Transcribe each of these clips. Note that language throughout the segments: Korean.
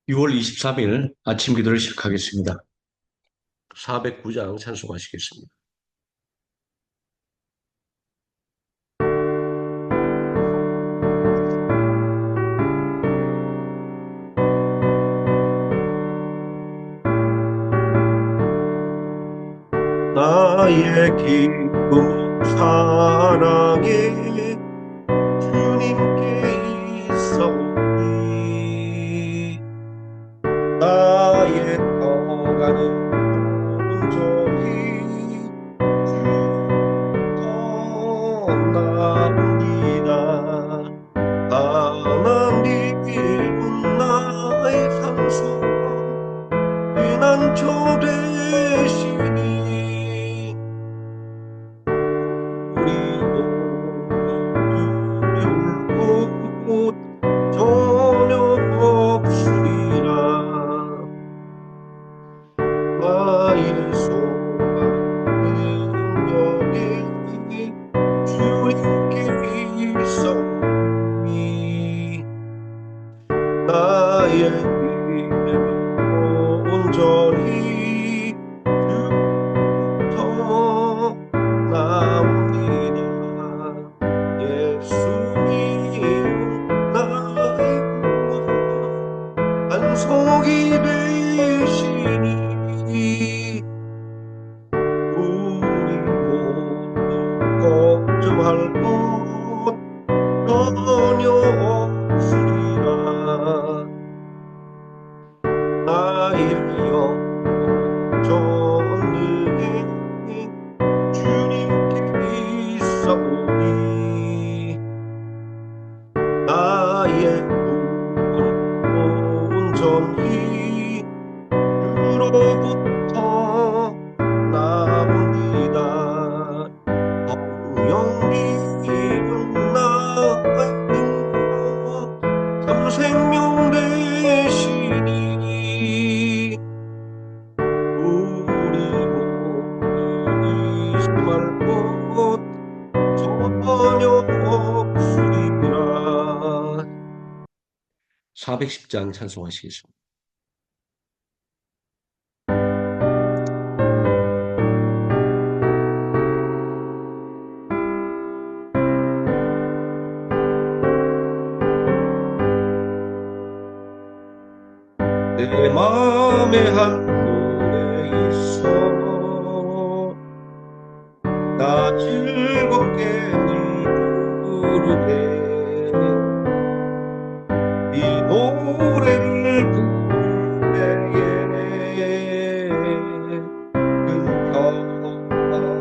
6월 23일 아침 기도를 시작하겠습니다. 409장 찬송하시겠습니다. 나의 기쁨 사랑에 주님께 있사오니 나의 평안은 온전히 주부터 나옵니다. 하나님은 나의 산소 피난처 되시니 두려울 곳 전혀 없으리라. 나의 소망은 여기 주님께 있사오니 나의 믿음은 온전히 주부터 나옵니다. 예수님은 나의 구원 안속이 되시니 우리 모두 걱정할 것 전혀 없으리라. 나의 영전능히 주님께 있사오니 나의 구원은 온전히 주로부터 나옵니다. 성령님은 나의 근거 참 생명 되시니 우리 모두 의심할 것 전혀 없으리라. 410장 찬송하시겠습니다. 내 마음에 한 노래 있어 나 즐겁게 부르되 이 노래를 부를 때에 큰 평안이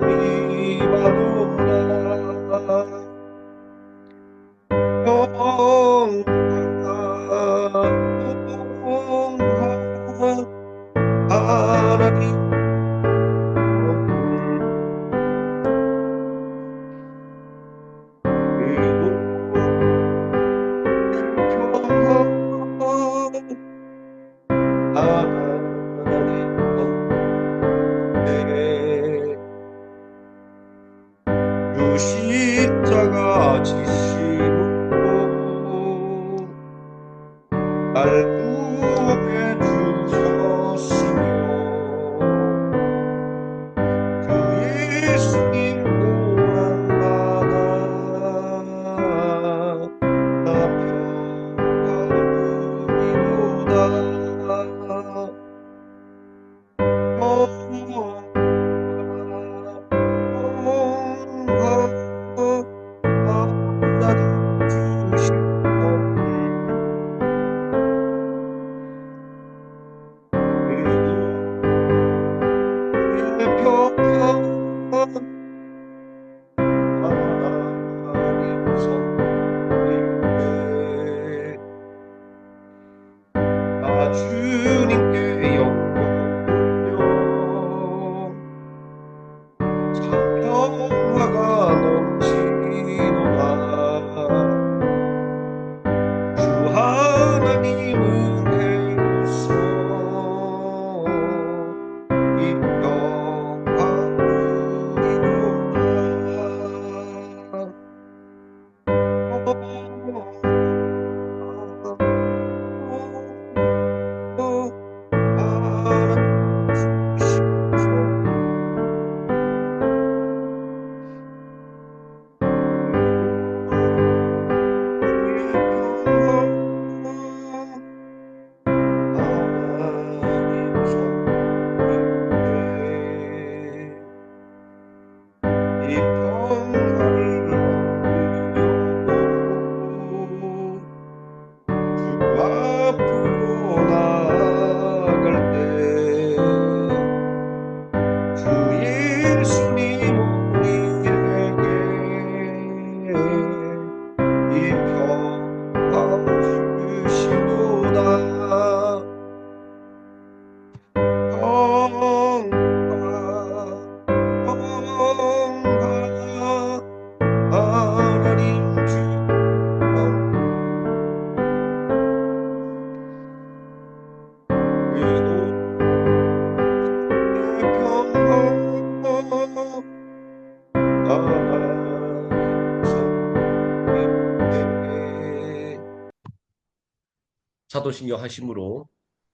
사도신경 하심으로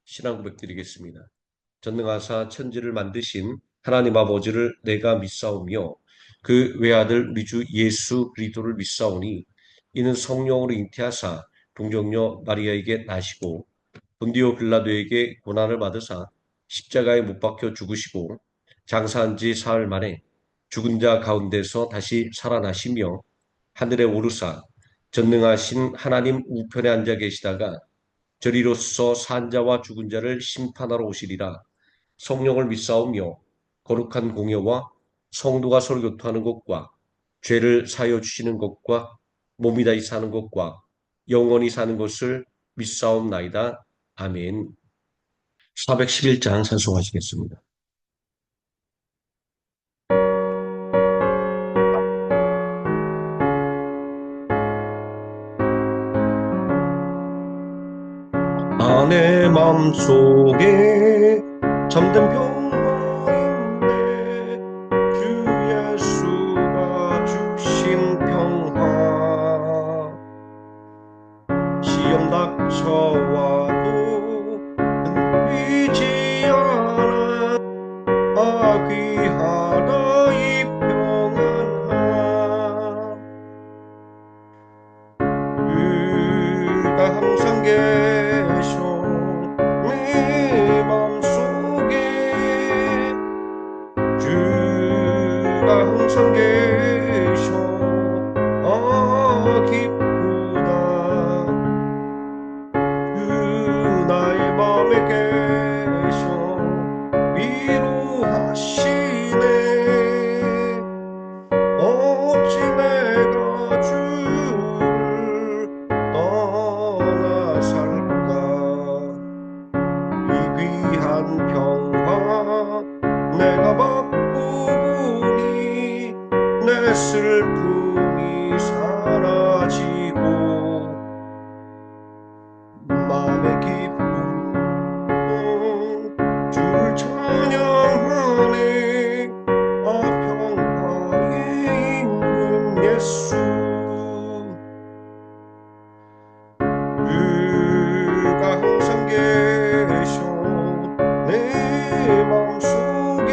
신앙 고백드리겠습니다. 전능하사 천지를 만드신 하나님 아버지를 내가 믿사오며 그 외아들 우리 주 예수 그리스도를 믿사오니 이는 성령으로 잉태하사 동정녀 마리아에게 나시고 본디오 빌라도에게 고난을 받으사 십자가에 못 박혀 죽으시고 장사한 지 사흘 만에 죽은 자 가운데서 다시 살아나시며 하늘에 오르사 전능하신 하나님 우편에 앉아 계시다가 저리로서 산자와 죽은 자를 심판하러 오시리라. 성령을 믿사오며 거룩한 공예와 성도가 서로 교통하는 것과 죄를 사여 주시는 것과 몸이 다시 사는 것과 영원히 사는 것을 믿사옵나이다. 아멘. 411장 찬송하시겠습니다. 내 맘속에 잠든 평화인데 주 예수가 주신 평화 시험 닥쳐와도 흔들리지 않아 귀하다 이 평안함 그가 항상 계셔 내 맘속에 주가 항상 계셔 기쁘다 주 나의 맘에 계셔 위로하시네 어찌 내가 주를 떠나 살까 이 귀한 평화 내가 바꾸니 내 슬픔이 사라지고 마음의 기쁨 주를 찬양하네 평화의 임금 예수 그가 항상 계셔 내 맘속에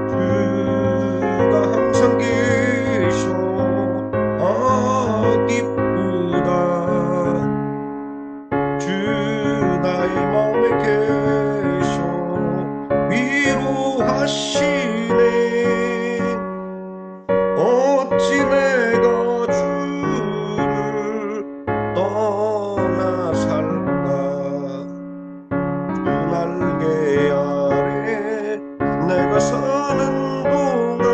주가 항상 계셔 기쁘다 주 나의 맘에 계셔 위로하시네 어찌 내가 주를 떠나 살까 주 날개 아래 내가 사는 동안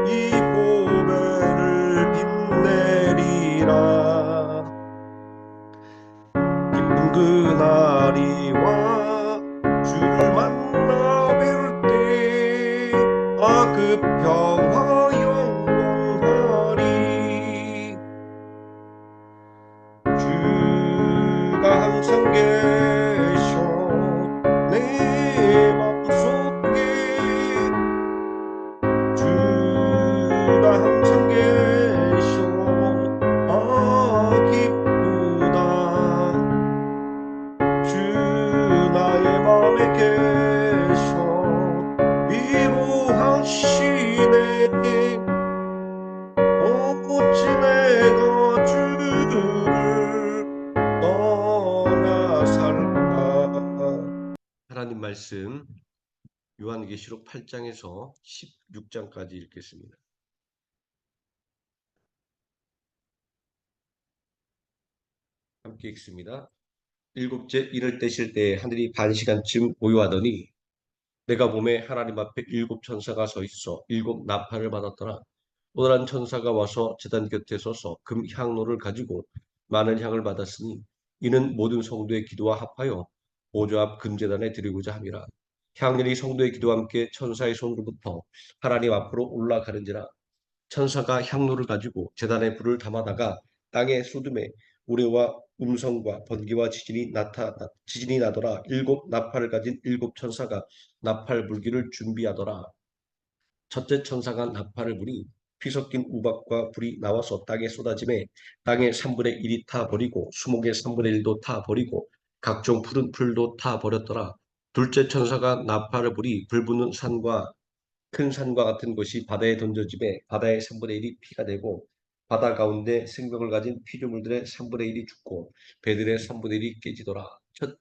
이 고백을 빛내리라 기쁜 그날이 와 주를 만나 뵐 때 그 평화 영원하리 주가 항상 계셔 내 맘속에 주가 항상 계셔 기쁘다 주 나의 맘에 계셔 위로하시네 어찌 내가 주를 떠나 살까 하나님 말씀 요한계시록 8장에서 16장까지 읽겠습니다. 함께 읽습니다. 일곱째 이를 떼실 때에 하늘이 반시간쯤 고요하더니 내가 보매 하나님 앞에 일곱 천사가 서 있어 일곱 나팔을 받았더라. 또 다른 천사가 와서 제단 곁에 서서 금 향로를 가지고 많은 향을 받았으니 이는 모든 성도의 기도와 합하여 보좌 앞 금제단에 드리고자 함이라. 향연이 성도의 기도와 함께 천사의 손으로부터 하나님 앞으로 올라가는지라. 천사가 향로를 가지고 제단에 불을 담아다가 땅에 쏟음에 우레와 음성과 번개와 지진이 나더라. 일곱 나팔을 가진 일곱 천사가 나팔 불기를 준비하더라. 첫째 천사가 나팔을 부니 피 섞인 우박과 불이 나와서 땅에 쏟아지매 땅의 3분의 1이 타버리고 수목의 3분의 1도 타버리고 각종 푸른 풀도 타버렸더라. 둘째 천사가 나팔을 불이 불붙는 산과 큰 산과 같은 것이 바다에 던져지매 바다의 3분의 1이 피가 되고 바다 가운데 생명을 가진 피조물들의 3분의 1이 죽고 배들의 3분의 1이 깨지더라.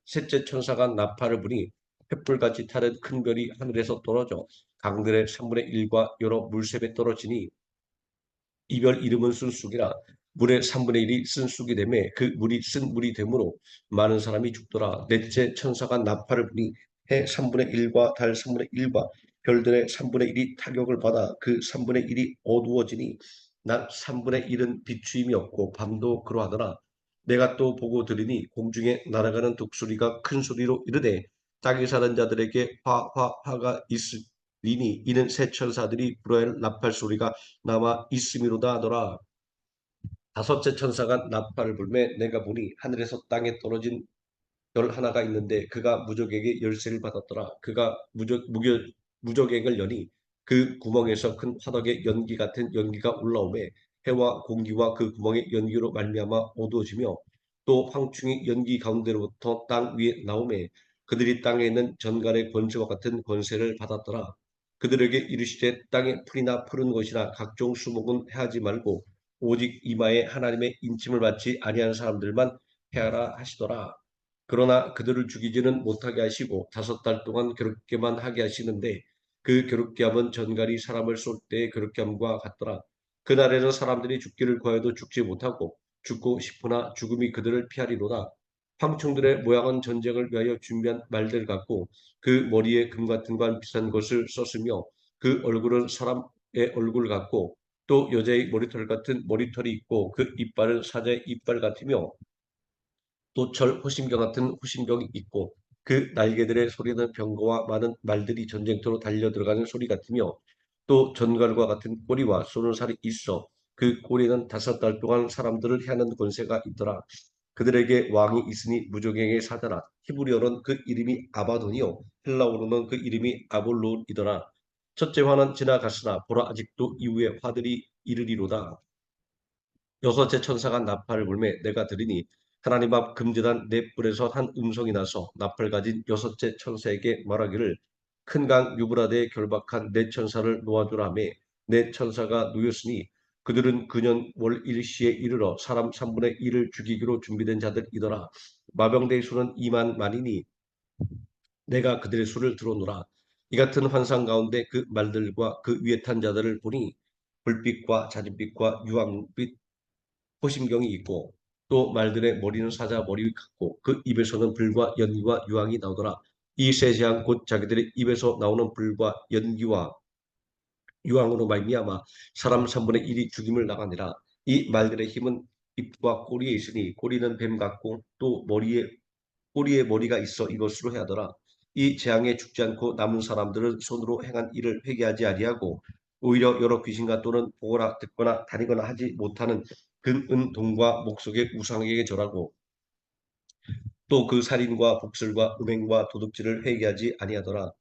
셋째 천사가 나팔을 부니 횃불같이 타는 큰 별이 하늘에서 떨어져 강들의 3분의 1과 여러 물샘에 떨어지니 이 별 이름은 쓴쑥이라. 물의 3분의 1이 쓴쑥이 되매 그 물이 쓴 물이 되므로 많은 사람이 죽더라. 넷째 천사가 나팔을 부니 해 3분의 1과 달 3분의 1과 별들의 3분의 1이 타격을 받아 그 3분의 1이 어두워지니 낮 3분의 1은 비추임이 없고 밤도 그러하더라. 내가 또 보고 들으니 공중에 날아가는 독수리가 큰 소리로 이르되 땅에 사는 자들에게 화가 있으리니 이는 새 천사들이 불어야 할 나팔 소리가 남아 있음이로다 하더라. 다섯째 천사가 나팔을 불매 내가 보니 하늘에서 땅에 떨어진 별 하나가 있는데 그가 무적에게 열쇠를 받았더라. 그가 무적액을 여니 그 구멍에서 큰 화덕의 연기 같은 연기가 올라오매 해와 공기와 그 구멍의 연기로 말미암아 어두워지며 또 황충이 연기 가운데로부터 땅 위에 나오매 그들이 땅에 있는 전갈의 권세와 같은 권세를 받았더라. 그들에게 이르시되 땅에 풀이나 푸른 것이나 각종 수목은 해하지 말고 오직 이마에 하나님의 인침을 받지 아니한 사람들만 해하라 하시더라. 그러나 그들을 죽이지는 못하게 하시고 5달 동안 괴롭게만 하게 하시는데 그 괴롭게 함은 전갈이 사람을 쏠 때의 괴롭게 함과 같더라. 그날에는 사람들이 죽기를 구하여도 죽지 못하고 죽고 싶으나 죽음이 그들을 피하리로다. 황충들의 모양은 전쟁을 위하여 준비한 말들 같고 그 머리에 금 같은 관 비싼 것을 썼으며 그 얼굴은 사람의 얼굴 같고 또 여자의 머리털 같은 머리털이 있고 그 이빨은 사자의 이빨 같으며 또 철 호심경 같은 호심경이 있고 그 날개들의 소리는 병거와 많은 말들이 전쟁터로 달려 들어가는 소리 같으며 또 전갈과 같은 꼬리와 쏘는 살이 있어 그 꼬리는 5달 동안 사람들을 해하는 권세가 있더라. 그들에게 왕이 있으니 무적행의 사자라. 히브리어는 그 이름이 아바돈이요 헬라어로는 그 이름이 아볼론이더라. 첫째 화는 지나갔으나 보라 아직도 이후에 화들이 이르리로다. 여섯째 천사가 나팔을 불매 내가 들으니 하나님 앞 금제단 네 뿔에서 한 음성이 나서 나팔 가진 여섯째 천사에게 말하기를 큰 강 유브라데에 결박한 네 천사를 놓아주라며 네 천사가 놓였으니 그들은 그년 월 일시에 이르러 사람 3분의 1을 죽이기로 준비된 자들이더라. 마병대의 수는 2만 만이니 내가 그들의 수를 들어노라. 이 같은 환상 가운데 그 말들과 그 위에 탄 자들을 보니 불빛과 자진빛과 유황빛 호심경이 있고 또 말들의 머리는 사자 머리 같고 그 입에서는 불과 연기와 유황이 나오더라. 이 세 재앙 곧 자기들의 입에서 나오는 불과 연기와 유황으로 말미암아 사람 3분의 1이 죽임을 나가니라. 이 말들의 힘은 입과 꼬리에 있으니 꼬리는 뱀 같고 또 꼬리에 머리가 있어 이것으로 해하더라. 이 재앙에 죽지 않고 남은 사람들은 손으로 행한 일을 회개하지 아니하고 오히려 여러 귀신과 또는 보거나 듣거나 다니거나 하지 못하는 금, 은, 동과 목석의 우상에게 절하고 또 그 살인과 복술과 음행과 도둑질을 회개하지 아니하더라.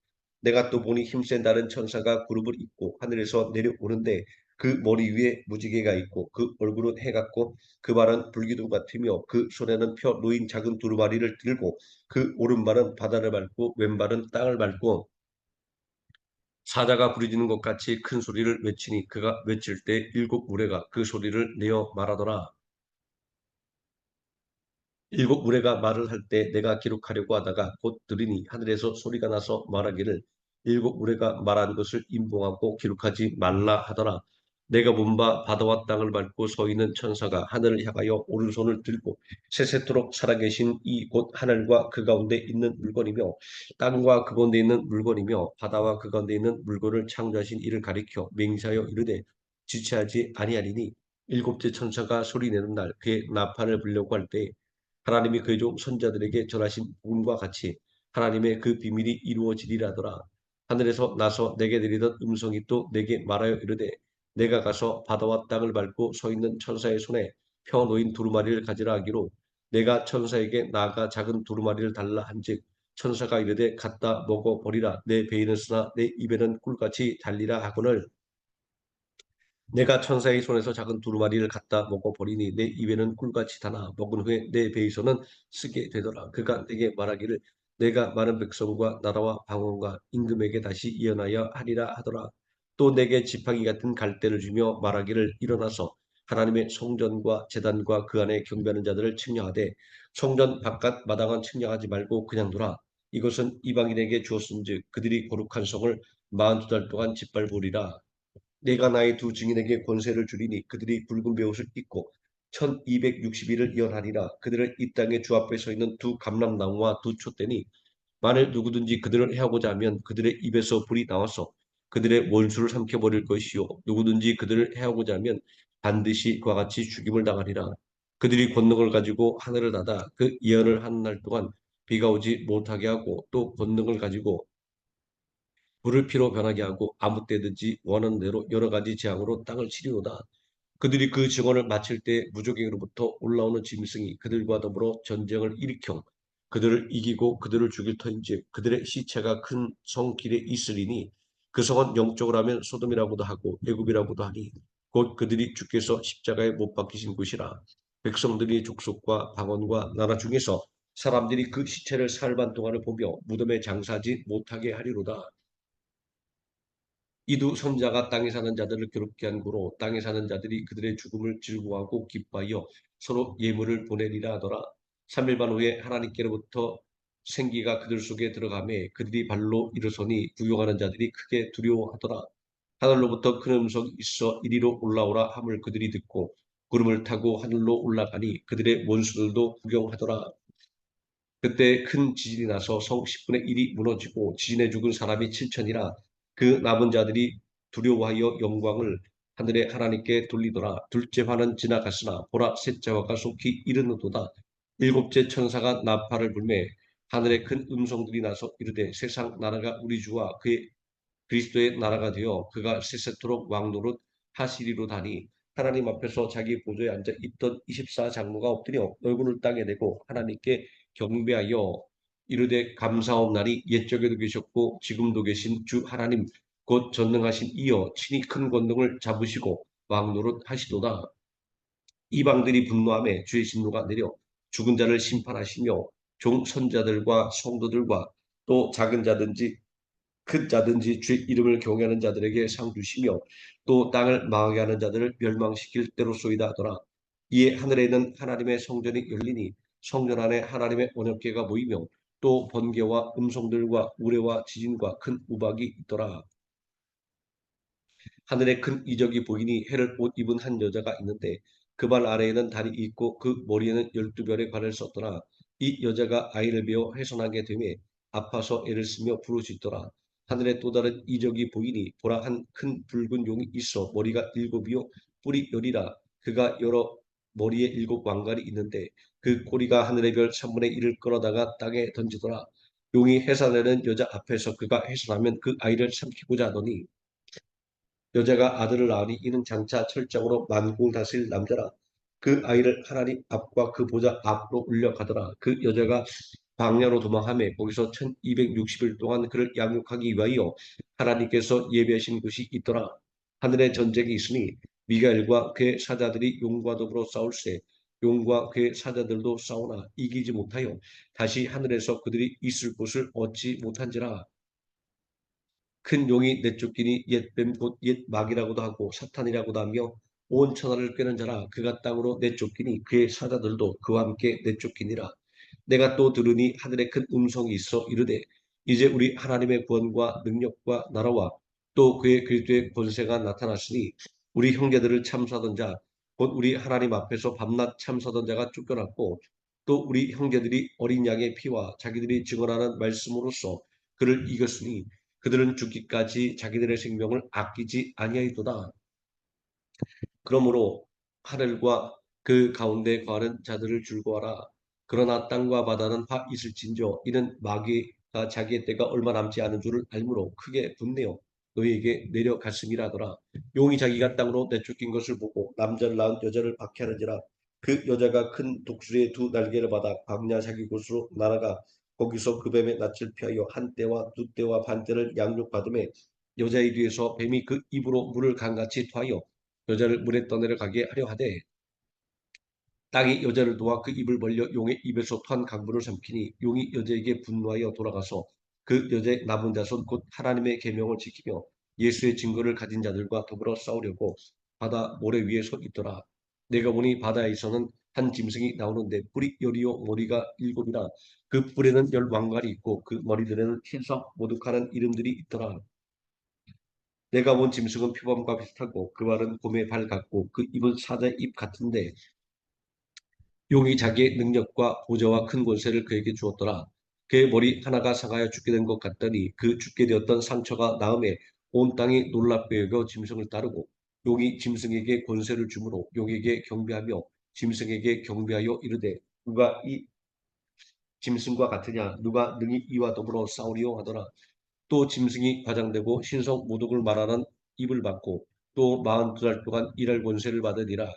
내가 또 보니 힘센 다른 천사가 그룹을 입고 하늘에서 내려오는데 그 머리 위에 무지개가 있고 그 얼굴은 해 같고 그 발은 불기둥 같으며 그 손에는 펴 놓인 작은 두루마리를 들고 그 오른발은 바다를 밟고 왼발은 땅을 밟고 사자가 부르짖는 것 같이 큰 소리를 외치니 그가 외칠 때 7무리가 그 소리를 내어 말하더라. 7무리가 말을 할 때 내가 기록하려고 하다가 곧 들으니 하늘에서 소리가 나서 말하기를 7무리가 말한 것을 임봉하고 기록하지 말라 하더라. 내가 본 바 바다와 땅을 밟고 서 있는 천사가 하늘을 향하여 오른손을 들고 세세토록 살아계신 이 곧 하늘과 그 가운데 있는 물건이며 땅과 그 가운데 있는 물건이며 바다와 그 가운데 있는 물건을 창조하신 이를 가리켜 맹세하여 이르되 지체하지 아니하리니 일곱째 천사가 소리내는 날 그의 나팔을 불려고 할때 하나님이 그의 종 선자들에게 전하신 복음과 같이 하나님의 그 비밀이 이루어지리라더라. 하늘에서 나서 내게 내리던 음성이 또 내게 말하여 이르되 내가 가서 바다와 땅을 밟고 서 있는 천사의 손에 펴 놓인 두루마리를 가지라 하기로 내가 천사에게 나아가 작은 두루마리를 달라 한즉 천사가 이르되 갖다 먹어 버리라 내 배에는 쓰나 내 입에는 꿀같이 달리라 하거늘 내가 천사의 손에서 작은 두루마리를 갖다 먹어버리니 내 입에는 꿀같이 타나 먹은 후에 내 배에서는 쓰게 되더라. 그가 내게 말하기를 내가 많은 백성과 나라와 방언과 임금에게 다시 예언하여 하리라 하더라. 또 내게 지팡이 같은 갈대를 주며 말하기를 일어나서 하나님의 성전과 제단과 그 안에 경배하는 자들을 측량하되 성전 바깥 마당은 측량하지 말고 그냥 두라. 이것은 이방인에게 주었은즉 그들이 거룩한 성을 42달 동안 짓밟으리라. 내가 나의 두 증인에게 권세를 주리니 그들이 붉은 베옷을 입고 1260일을 예언하리라. 그들은 이 땅의 주 앞에 서 있는 두 감람나무와 두 촛대니 만일 누구든지 그들을 해하고자 하면 그들의 입에서 불이 나와서 그들의 원수를 삼켜버릴 것이요 누구든지 그들을 해하고자 하면 반드시 그와 같이 죽임을 당하리라. 그들이 권능을 가지고 하늘을 닫아 그 예언을 하는 날 동안 비가 오지 못하게 하고 또 권능을 가지고 물을 피로 변하게 하고 아무 때든지 원하는 대로 여러 가지 재앙으로 땅을 치리로다. 그들이 그 증언을 마칠 때 무적에게로부터 올라오는 짐승이 그들과 더불어 전쟁을 일으켜 그들을 이기고 그들을 죽일 터인즉 그들의 시체가 큰 성 길에 있으리니 그 성은 영적으로 하면 소돔이라고도 하고 애굽이라고도 하니 곧 그들이 주께서 십자가에 못 박히신 곳이라. 백성들이 족속과 방언과 나라 중에서 사람들이 그 시체를 사흘 반 동안을 보며 무덤에 장사하지 못하게 하리로다. 이두 선자가 땅에 사는 자들을 괴롭게 한 고로 땅에 사는 자들이 그들의 죽음을 즐거워하고 기뻐하여 서로 예물을 보내리라 하더라. 3일 반 후에 하나님께로부터 생기가 그들 속에 들어가매 그들이 발로 일어서니 구경하는 자들이 크게 두려워하더라. 하늘로부터 큰 음성이 있어 이리로 올라오라 함을 그들이 듣고 구름을 타고 하늘로 올라가니 그들의 원수들도 구경하더라. 그때 큰 지진이 나서 성 10분의 1이 무너지고 지진에 죽은 사람이 7천이라. 그 남은 자들이 두려워하여 영광을 하늘의 하나님께 돌리더라. 둘째 화는 지나갔으나 보라 셋째 화가 속히 이르는도다. 일곱째 천사가 나팔을 불매 하늘에 큰 음성들이 나서 이르되 세상 나라가 우리 주와 그의 그리스도의 나라가 되어 그가 세세토록 왕노릇 하시리로다니. 하나님 앞에서 자기 보좌에 앉아 있던 24장로가 엎드려 얼굴을 땅에 대고 하나님께 경배하여 이르되 감사옵나니 옛적에도 계셨고 지금도 계신 주 하나님 곧 전능하신 이여 친히 큰 권능을 잡으시고 왕노릇 하시도다. 이방들이 분노하며 주의 진노가 내려 죽은 자를 심판하시며 종 선자들과 성도들과 또 작은 자든지 큰 자든지 주의 이름을 경외하는 자들에게 상 주시며 또 땅을 망하게 하는 자들을 멸망시킬 때로소이다 하더라. 이에 하늘에 있는 하나님의 성전이 열리니 성전 안에 하나님의 언약궤가 모이며 또 번개와 음성들과 우레와 지진과 큰 우박이 있더라. 하늘에 큰 이적이 보이니 해를 옷 입은 한 여자가 있는데 그 발 아래에는 달이 있고 그 머리에는 12별의 관을 썼더라. 이 여자가 아이를 베어 해산하게 되매 아파서 애를 쓰며 부르짖더라. 하늘에 또 다른 이적이 보이니 보라 한 큰 붉은 용이 있어 머리가 일곱이요 뿔이 열이라. 그가 여러 머리에 일곱 왕관이 있는데 그 꼬리가 하늘의 별 3분의 1을 끌어다가 땅에 던지더라. 용이 해산하는 여자 앞에서 그가 해산하면 그 아이를 삼키고자 하더니 여자가 아들을 낳으니 이는 장차 철장으로 만국을 다스릴 남자라. 그 아이를 하나님 앞과 그 보좌 앞으로 울려가더라. 그 여자가 광야로 도망하며 거기서 1260일 동안 그를 양육하기 위하여 하나님께서 예비하신 곳이 있더라. 하늘에 전쟁이 있으니 미가엘과 그의 사자들이 용과 더불어 싸울세. 용과 그의 사자들도 싸우나 이기지 못하여 다시 하늘에서 그들이 있을 곳을 얻지 못한지라. 큰 용이 내쫓기니 옛뱀 곧 옛마귀라고도 하고 사탄이라고도 하며 온 천하를 꿰는 자라. 그가 땅으로 내쫓기니 그의 사자들도 그와 함께 내쫓기니라. 내가 또 들으니 하늘에 큰 음성이 있어 이르되 이제 우리 하나님의 구원과 능력과 나라와 또 그의 그리스도의 권세가 나타났으니 우리 형제들을 참수하던 자 곧 우리 하나님 앞에서 밤낮 참수하던 자가 쫓겨났고 또 우리 형제들이 어린 양의 피와 자기들이 증언하는 말씀으로써 그를 이겼으니 그들은 죽기까지 자기들의 생명을 아끼지 아니하였도다. 그러므로 하늘과 그 가운데 거하는 자들을 즐거워하라. 그러나 땅과 바다는 화 있을진저 이는 마귀가 자기의 때가 얼마 남지 않은 줄을 알므로 크게 분내어 너희에게 내려갔음이라더라. 용이 자기가 땅으로 내쫓긴 것을 보고 남자를 낳은 여자를 박해하는지라. 그 여자가 큰 독수리의 두 날개를 받아 광야 자기 곳으로 날아가 거기서 그 뱀의 낯을 피하여 한 때와 두 때와 반 때를 양육받음에 여자의 뒤에서 뱀이 그 입으로 물을 강같이 토하여 여자를 물에 떠내려 가게 하려 하되 땅이 여자를 도와 그 입을 벌려 용의 입에서 토한 강물을 삼키니 용이 여자에게 분노하여 돌아가서 그 여자의 남은 자손 곧 하나님의 계명을 지키며 예수의 증거를 가진 자들과 더불어 싸우려고 바다 모래 위에 서 있더라. 내가 보니 바다에서는 한 짐승이 나오는데 뿔이 열이요 머리가 일곱이라. 그 뿔에는 열 왕관이 있고 그 머리들에는 흰석 모독하는 이름들이 있더라. 내가 본 짐승은 표범과 비슷하고 그 발은 곰의 발 같고 그 입은 사자의 입 같은데 용이 자기의 능력과 보좌와 큰 권세를 그에게 주었더라. 그의 머리 하나가 상하여 죽게 된 것 같더니 그 죽게 되었던 상처가 나음에 온 땅이 놀랍게 여겨 짐승을 따르고 용이 짐승에게 권세를 주므로 용에게 경배하며 짐승에게 경배하여 이르되 누가 이 짐승과 같으냐 누가 능히 이와 더불어 싸우리요 하더라. 또 짐승이 과장되고 신성 모독을 말하는 입을 받고 또 42달 동안 일할 권세를 받으니라.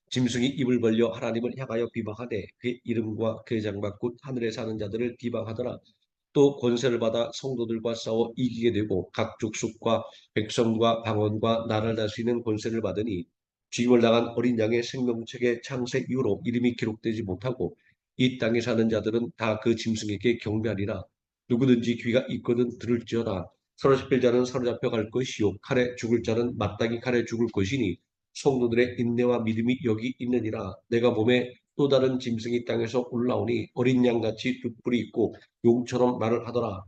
짐승이 입을 벌려 하나님을 향하여 비방하되 그의 이름과 그의 장막 곧 하늘에 사는 자들을 비방하더라. 또 권세를 받아 성도들과 싸워 이기게 되고 각 족속과 백성과 방언과 나라를 다스리는 권세를 받으니 죽임을 당한 어린 양의 생명책의 창세 이후로 이름이 기록되지 못하고 이 땅에 사는 자들은 다 그 짐승에게 경배하리라. 누구든지 귀가 있거든 들을지어다. 사로잡힐 자는 사로잡혀 갈 것이요 칼에 죽을 자는 마땅히 칼에 죽을 것이니 성도들의 인내와 믿음이 여기 있느니라. 내가 몸에 또 다른 짐승이 땅에서 올라오니 어린 양같이 두 뿔이 있고 용처럼 말을 하더라.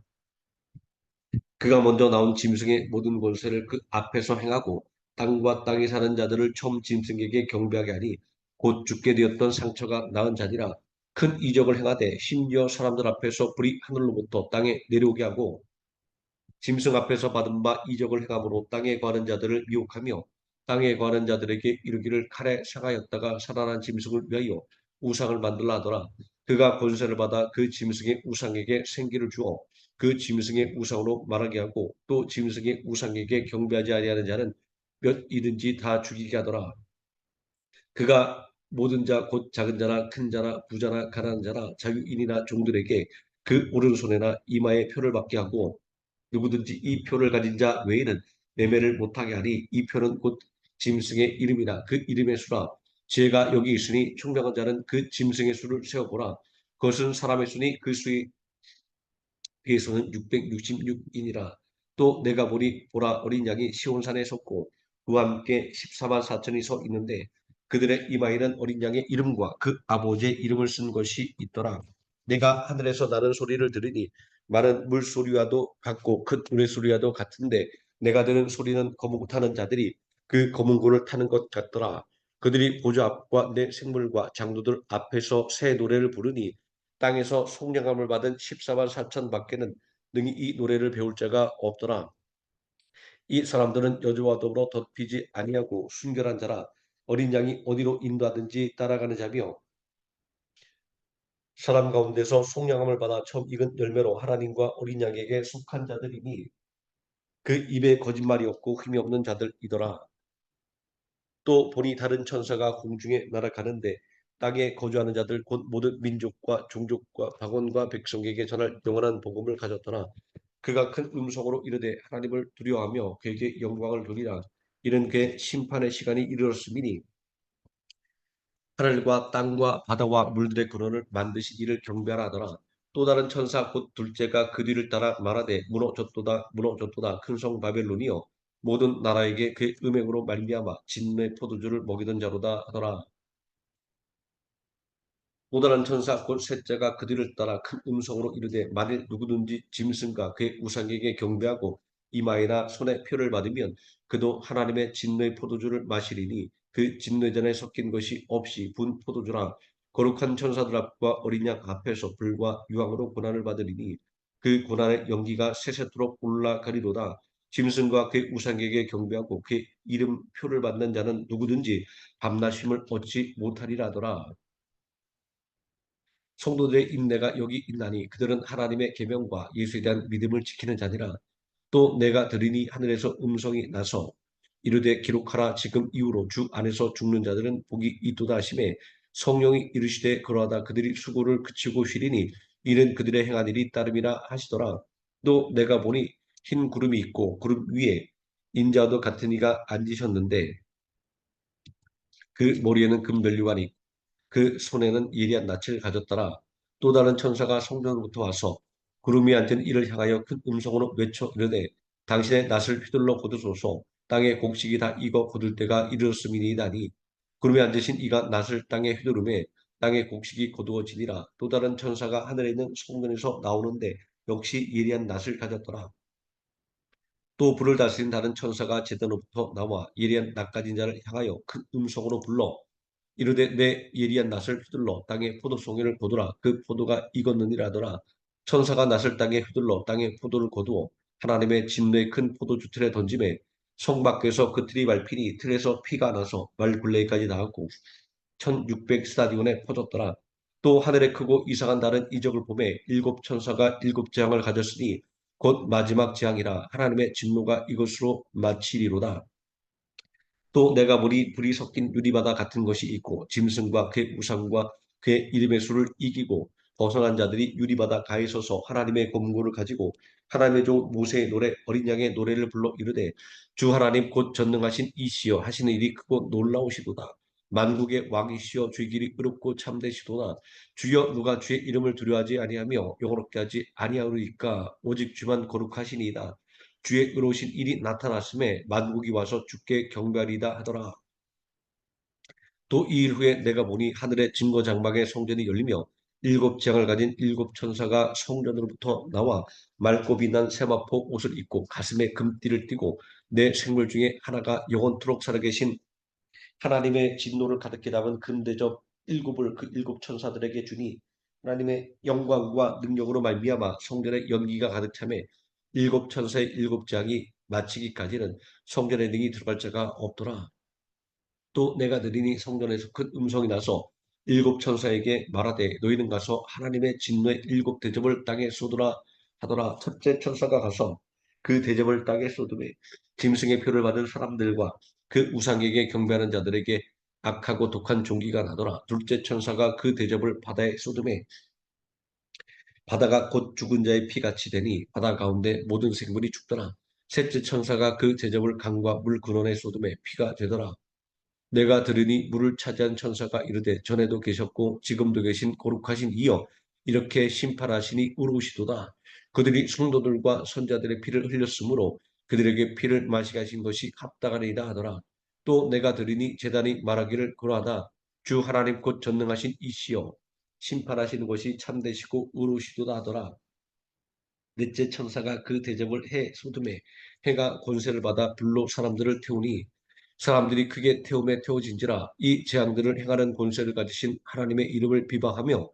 그가 먼저 나온 짐승의 모든 권세를 그 앞에서 행하고 땅과 땅에 사는 자들을 처음 짐승에게 경배하게 하니 곧 죽게 되었던 상처가 나은 자니라. 큰 이적을 행하되 심지어 사람들 앞에서 불이 하늘로부터 땅에 내려오게 하고 짐승 앞에서 받은 바 이적을 행함으로 땅에 거하는 자들을 미혹하며 땅에 거하는 자들에게 이르기를 칼에 상하였다가 살아난 짐승을 위하여 우상을 만들라 하더라. 그가 권세를 받아 그 짐승의 우상에게 생기를 주어 그 짐승의 우상으로 말하게 하고 또 짐승의 우상에게 경배하지 아니하는 자는 몇 이든지 다 죽이게 하더라. 그가 모든 자 곧 작은 자나 큰 자나 부자나 가난한 자나 자유인이나 종들에게 그 오른손에나 이마에 표를 받게 하고 누구든지 이 표를 가진 자 외에는 매매를 못하게 하니 이 표는 곧 짐승의 이름이라 그 이름의 수라. 지혜가 여기 있으니 총명한 자는 그 짐승의 수를 세어보라. 그것은 사람의 수니 그 수의 비해서는 666이니라. 또 내가 보니 보라 어린 양이 시온산에 섰고 그와 함께 14만 4천이 서 있는데 그들의 이마에는 어린 양의 이름과 그 아버지의 이름을 쓴 것이 있더라. 내가 하늘에서 나는 소리를 들으니 많은 물소리와도 같고 큰 노래소리와도 같은데 내가 들은 소리는 거문 타는 자들이 그 거문 고를 타는 것 같더라. 그들이 보좌 앞과 내 생물과 장로들 앞에서 새 노래를 부르니 땅에서 속량함을 받은 14만 4천 밖에는 능히 이 노래를 배울 자가 없더라. 이 사람들은 여호와와 더불어 덧비지 아니하고 순결한 자라. 어린 양이 어디로 인도하든지 따라가는 자며 사람 가운데서 속량함을 받아 처음 익은 열매로 하나님과 어린 양에게 속한 자들이니 그 입에 거짓말이 없고 흠이 없는 자들이더라. 또 보니 다른 천사가 공중에 날아가는데 땅에 거주하는 자들 곧 모든 민족과 종족과 박원과 백성에게 전할 영원한 복음을 가졌더라. 그가 큰 음성으로 이르되 하나님을 두려워하며 그에게 영광을 돌리라. 이는 그의 심판의 시간이 이르렀음이니 하늘과 땅과 바다와 물들의 근원을 만드신 이를 경배하라 하더라. 또 다른 천사 곧 둘째가 그 뒤를 따라 말하되 무너졌도다 무너졌도다 큰 성 바벨론이여 모든 나라에게 그의 음행으로 말미암아 진노의 포도주를 먹이던 자로다 하더라. 또 다른 천사 곧 셋째가 그 뒤를 따라 큰 음성으로 이르되 만일 누구든지 짐승과 그의 우상에게 경배하고 이마에나 손에 표를 받으면 그도 하나님의 진노의 포도주를 마시리니 그 진노의 잔에 섞인 것이 없이 분 포도주라. 거룩한 천사들 앞과 어린 양 앞에서 불과 유황으로 고난을 받으리니 그 고난의 연기가 세세토록 올라가리로다. 짐승과 그의 우상에게 경배하고 그의 이름 표를 받는 자는 누구든지 밤낮 쉼을 얻지 못하리라 하더라. 성도들의 인내가 여기 있나니 그들은 하나님의 계명과 예수에 대한 믿음을 지키는 자니라. 또 내가 들으니 하늘에서 음성이 나서 이르되 기록하라 지금 이후로 주 안에서 죽는 자들은 복이 있도다 하심에 성령이 이르시되 그러하다 그들이 수고를 그치고 쉬리니 이는 그들의 행한 일이 따름이라 하시더라. 또 내가 보니 흰 구름이 있고 구름 위에 인자도 같은 이가 앉으셨는데 그 머리에는 금면류관이 그 손에는 예리한 낯을 가졌더라. 또 다른 천사가 성전으로부터 와서 구름이 앉은 이를 향하여 큰 음성으로 외쳐 이르되 당신의 낯을 휘둘러 거두소서 땅의 곡식이 다 익어 거둘 때가 이르렀음이니이다니 구름에 앉으신 이가 낯을 땅에 휘두르매 땅의 곡식이 거두어지니라. 또 다른 천사가 하늘에 있는 성전에서 나오는데 역시 예리한 낯을 가졌더라. 또 불을 다스린 다른 천사가 제단으로부터 나와 예리한 낯 가진 자를 향하여 큰 음성으로 불러 이르되 내 예리한 낫을 휘둘러 땅에 포도송이를 거두라. 그 포도가 익었느니라 하더라. 천사가 낫을 땅에 휘둘러 땅에 포도를 거두어 하나님의 진노의 큰 포도주 틀에 던짐에 성 밖에서 그 틀이 밟히니 틀에서 피가 나서 말 굴레까지 나갔고 1600 스타디온에 퍼졌더라. 또 하늘에 크고 이상한 다른 이적을 보매 일곱 천사가 일곱 재앙을 가졌으니 곧 마지막 재앙이라 하나님의 진노가 이것으로 마치리로다. 또 내가 보니 불이 섞인 유리바다 같은 것이 있고 짐승과 그의 우상과 그의 이름의 수를 이기고 벗어난 자들이 유리바다 가에 서서 하나님의 검구를 가지고 하나님의 종 모세의 노래 어린 양의 노래를 불러 이르되 주 하나님 곧 전능하신 이시여 하시는 일이 크고 놀라우시도다. 만국의 왕이시여 주의 길이 의롭고 참되시도다. 주여 누가 주의 이름을 두려워하지 아니하며 영원롭게 하지 아니하리까 오직 주만 거룩하시니이다. 주의 의로우신 일이 나타났음에 만국이 와서 주께 경배하리다 하더라. 또 이 일 후에 내가 보니 하늘의 증거 장막의 성전이 열리며 일곱 재앙을 가진 일곱 천사가 성전으로부터 나와 맑고 빛난 세마포 옷을 입고 가슴에 금띠를 띠고 내 생물 중에 하나가 영원토록 살아계신 하나님의 진노를 가득히 담은 금대접 일곱을 그 일곱 천사들에게 주니 하나님의 영광과 능력으로 말미암아 성전에 연기가 가득 차매 일곱 천사의 일곱 장이 마치기까지는 성전에 능히 들어갈 자가 없더라. 또 내가 들으니 성전에서 큰 음성이 나서 일곱 천사에게 말하되 너희는 가서 하나님의 진노의 일곱 대접을 땅에 쏟으라 하더라. 첫째 천사가 가서 그 대접을 땅에 쏟음에 짐승의 표를 받은 사람들과 그 우상에게 경배하는 자들에게 악하고 독한 종기가 나더라. 둘째 천사가 그 대접을 바다에 쏟음에 바다가 곧 죽은 자의 피같이 되니 바다 가운데 모든 생물이 죽더라. 셋째 천사가 그 대접을 강과 물 근원에 쏟음에 피가 되더라. 내가 들으니 물을 차지한 천사가 이르되 전에도 계셨고 지금도 계신 거룩하신 이여 이렇게 심판하시니 의로우시도다. 그들이 성도들과 선자들의 피를 흘렸으므로 그들에게 피를 마시게 하신 것이 합당하리이다 하더라. 또 내가 들으니 제단이 말하기를 그러하다. 주 하나님 곧 전능하신 이시여 심판하시는 것이 참되시고 의로우시도다 하더라. 넷째 천사가 그 대접을 해 쏟음에 해가 권세를 받아 불로 사람들을 태우니 사람들이 크게 태움에 태워진지라. 이 재앙들을 행하는 권세를 가지신 하나님의 이름을 비방하며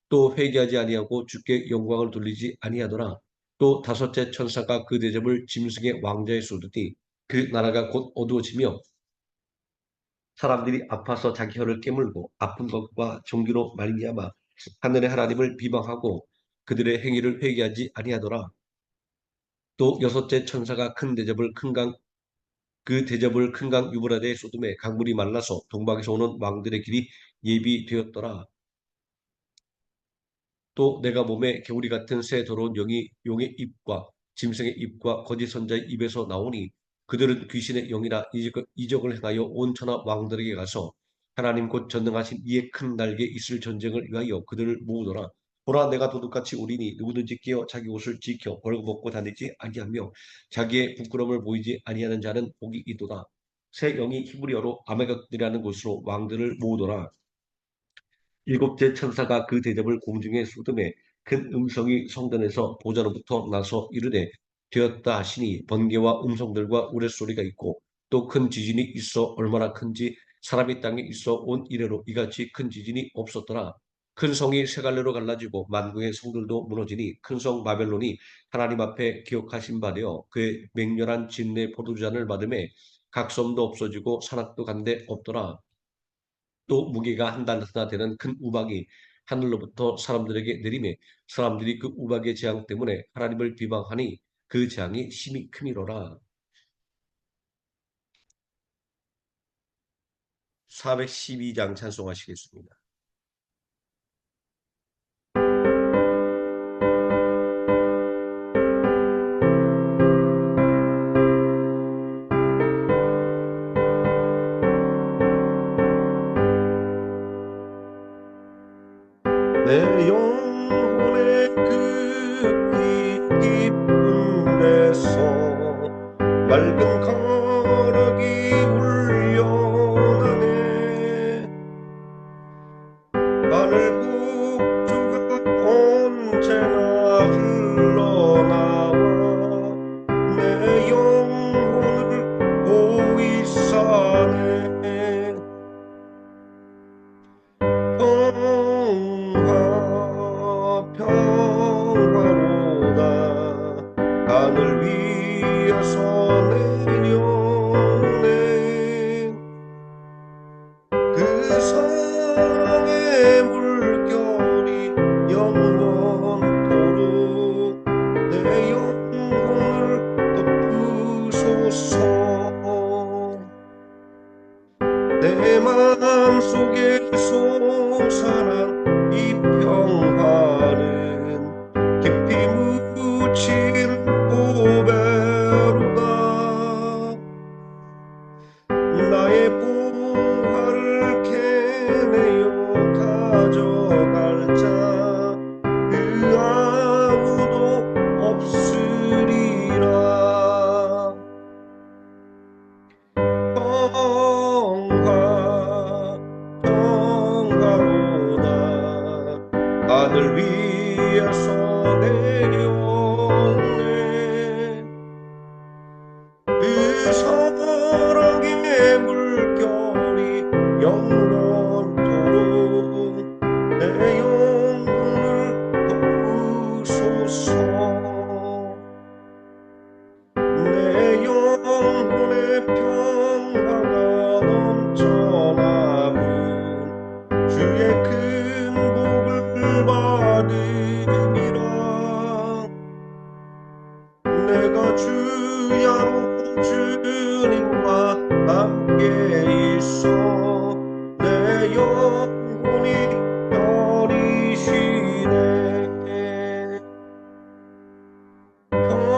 또 회개하지 아니하고 주께 영광을 돌리지 아니하더라. 또 다섯째 천사가 그 대접을 짐승의 왕자에 쏟으니 그 나라가 곧 어두워지며 사람들이 아파서 자기 혀를 깨물고 아픈 것과 종기로 말미암아 하늘의 하나님을 비방하고 그들의 행위를 회개하지 아니하더라. 또 여섯째 천사가 그 대접을 큰 강 유브라데에 쏟음에 강물이 말라서 동방에서 오는 왕들의 길이 예비되었더라. 또 내가 몸에 개구리 같은 새 더러운 영이 용의 입과 짐승의 입과 거짓 선자의 입에서 나오니 그들은 귀신의 영이라 이적을 행하여 온 천하 왕들에게 가서 하나님 곧 전능하신 이의 큰 날개에 있을 전쟁을 위하여 그들을 모으더라. 보라 내가 도둑같이 오리니 누구든지 깨어 자기 옷을 지켜 벌거 벗고 다니지 아니하며 자기의 부끄러움을 보이지 아니하는 자는 복이 있도다. 새 영이 히브리어로 아메각들이라는 곳으로 왕들을 모으더라. 일곱째 천사가 그 대접을 공중에 쏟음에 큰 음성이 성전에서 보좌로부터 나서 이르되 되었다 하시니 번개와 음성들과 우레소리가 있고 또 큰 지진이 있어 얼마나 큰지 사람이 땅에 있어 온 이래로 이같이 큰 지진이 없었더라. 큰 성이 세 갈래로 갈라지고 만국의 성들도 무너지니 큰 성 바벨론이 하나님 앞에 기억하신 바 되어 그의 맹렬한 진내 포도주잔을 받음에 각 섬도 없어지고 산악도 간데 없더라. 또 무게가 한 달러나 되는 큰 우박이 하늘로부터 사람들에게 내리매 사람들이 그 우박의 재앙 때문에 하나님을 비방하니 그 재앙이 심히 크니로라. 412장 찬송하시겠습니다.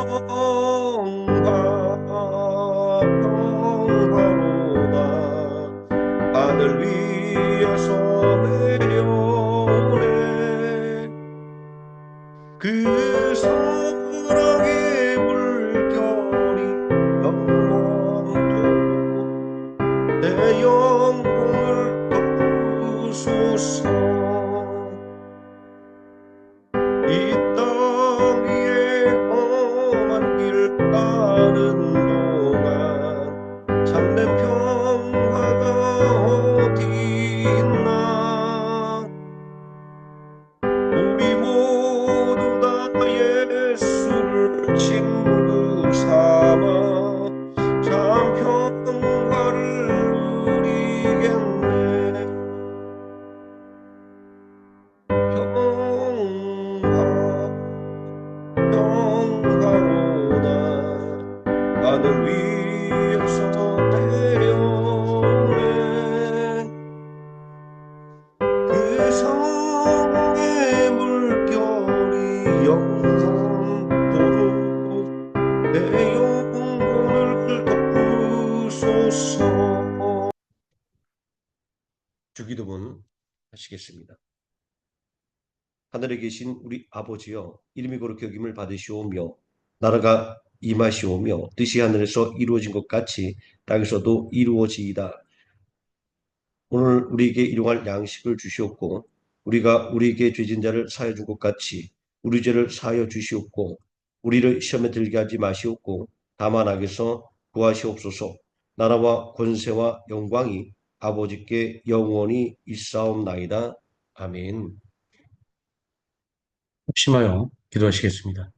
평화로다 하늘 위에서 내려오네 그 사랑의 물결이 영원토록 내 영혼을 덮으소서 이 땅 위에 험한 길 가는 동안 참된 평화가 어디 있나 우리 모두 다 예수를 친구 삼아 참 평화를 누리겠네 평화로다 하늘 위에서 내려오네 그 사랑의 물결이 영원토록 내 영혼을 덮으소서 주기도문 하시겠습니다. 하늘에 계신 우리 아버지여 이름이 거룩히 여김을 받으시오며 나라가 임하시오며 뜻이 하늘에서 이루어진 것 같이 땅에서도 이루어지이다. 오늘 우리에게 일용할 양식을 주시옵고 우리가 우리에게 죄진 자를 사하여 준 것 같이 우리 죄를 사하여 주시옵고 우리를 시험에 들게 하지 마시옵고 다만 악에서 구하시옵소서. 나라와 권세와 영광이 아버지께 영원히 있사옵나이다. 아멘. 합심하여 기도하시겠습니다.